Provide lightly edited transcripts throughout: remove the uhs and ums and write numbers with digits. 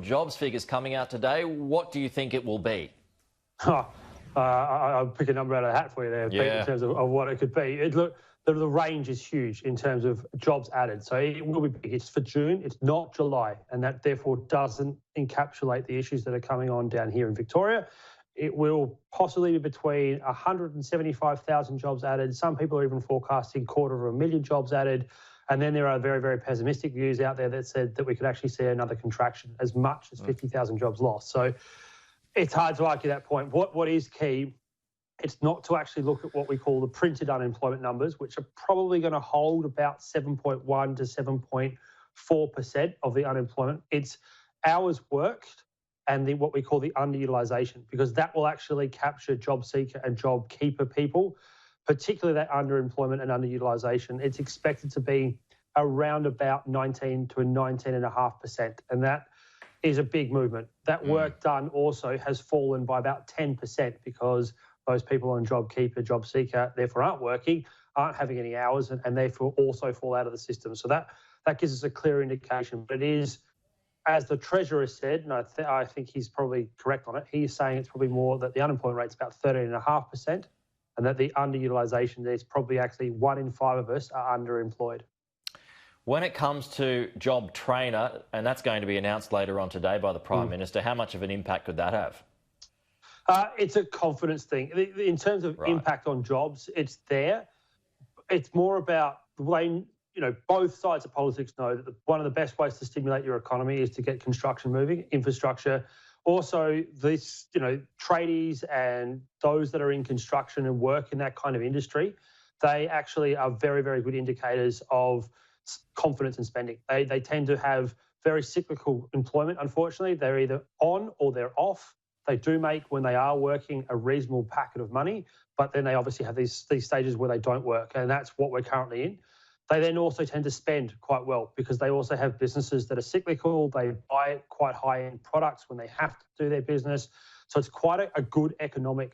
jobs figures coming out today. What do you think it will be? I'll pick a number out of the hat for you there, Pete, in terms of what it could be. Look, the range is huge in terms of jobs added. So it will be big. It's for June. It's not July. And that therefore doesn't encapsulate the issues that are coming on down here in Victoria. It will possibly be between 175,000 jobs added. Some people are even forecasting 250,000 jobs added. And then there are very, very pessimistic views out there that said that we could actually see another contraction, as much as 50,000 jobs lost. So it's hard to argue that point. What is key, it's not to actually look at what we call the printed unemployment numbers, which are probably going to hold about 7.1 to 7.4% of the unemployment. It's hours worked and what we call the underutilisation, because that will actually capture JobSeeker and JobKeeper people, particularly that underemployment and underutilisation. It's expected to be around about 19 to 19.5%, and that is a big movement. That work done also has fallen by about 10% because those people on JobKeeper, JobSeeker, therefore aren't working, aren't having any hours, and therefore also fall out of the system. So that gives us a clear indication. But it is, as the Treasurer said, and I think he's probably correct on it, he's saying it's probably more that the unemployment rate's about 13.5%, and that the underutilisation is probably actually 1 in 5 of us are underemployed. When it comes to Job Trainer, and that's going to be announced later on today by the Prime Minister, how much of an impact could that have? It's a confidence thing. In terms of impact on jobs, it's there. It's more about the way, both sides of politics know that one of the best ways to stimulate your economy is to get construction moving, infrastructure. Also, this, tradies and those that are in construction and work in that kind of industry, they actually are very, very good indicators of confidence in spending. They tend to have very cyclical employment, unfortunately. They're either on or they're off. They do make, when they are working, a reasonable packet of money, but then they obviously have these stages where they don't work, and that's what we're currently in. They then also tend to spend quite well because they also have businesses that are cyclical. They buy quite high-end products when they have to do their business. So it's quite a good economic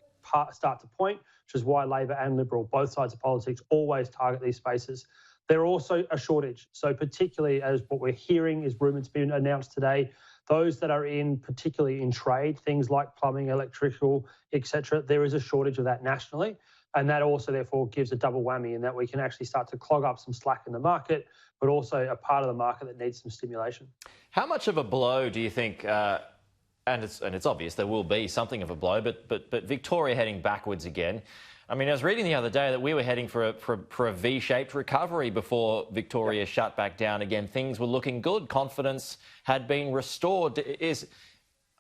start to point, which is why Labor and Liberal, both sides of politics, always target these spaces. They're also a shortage. So particularly as what we're hearing is rumours being announced today, those that are particularly in trade, things like plumbing, electrical, etc., there is a shortage of that nationally. And that also, therefore, gives a double whammy in that we can actually start to clog up some slack in the market, but also a part of the market that needs some stimulation. How much of a blow do you think, and it's obvious there will be something of a blow, but Victoria heading backwards again? I mean, I was reading the other day that we were heading for a V-shaped recovery before Victoria shut back down again. Things were looking good. Confidence had been restored.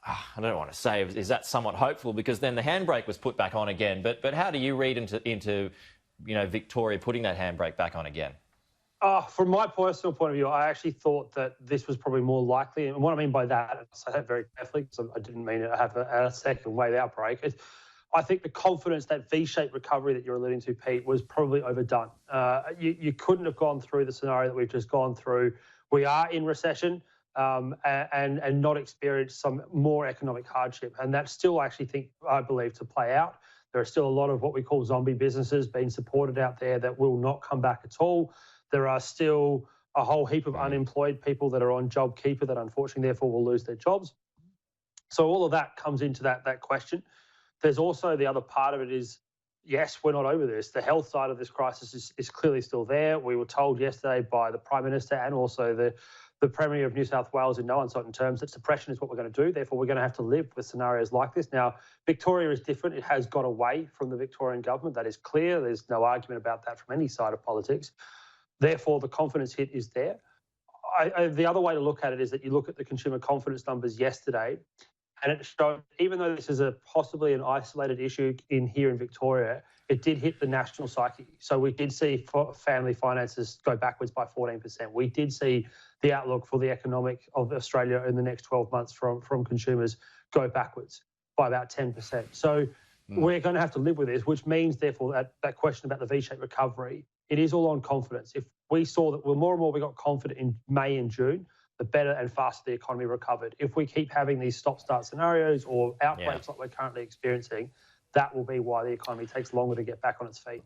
I don't want to say, is that somewhat hopeful, because then the handbrake was put back on again. But how do you read into Victoria putting that handbrake back on again? From my personal point of view, I actually thought that this was probably more likely. And what I mean by that, I say that very carefully because I didn't mean to have a second wave outbreak. I think the confidence, that V-shaped recovery that you're alluding to, Pete, was probably overdone. You couldn't have gone through the scenario that we've just gone through. We are in recession and not experienced some more economic hardship. And that's still actually, I believe, to play out. There are still a lot of what we call zombie businesses being supported out there that will not come back at all. There are still a whole heap of unemployed people that are on JobKeeper that unfortunately therefore will lose their jobs. So all of that comes into that question. There's also the other part of it is, yes, we're not over this. The health side of this crisis is clearly still there. We were told yesterday by the Prime Minister and also the Premier of New South Wales in no uncertain terms that suppression is what we're going to do. Therefore, we're going to have to live with scenarios like this. Now, Victoria is different. It has got away from the Victorian government. That is clear. There's no argument about that from any side of politics. Therefore, the confidence hit is there. The other way to look at it is that you look at the consumer confidence numbers yesterday, and it showed, even though this is possibly an isolated issue here in Victoria, it did hit the national psyche. So we did see family finances go backwards by 14%. We did see the outlook for the economic of Australia in the next 12 months from consumers go backwards by about 10%. So we're going to have to live with this, which means, therefore, that question about the V-shaped recovery, it is all on confidence. If we saw that more and more we got confident in May and June, the better and faster the economy recovered. If we keep having these stop-start scenarios or outbreaks like we're currently experiencing, that will be why the economy takes longer to get back on its feet.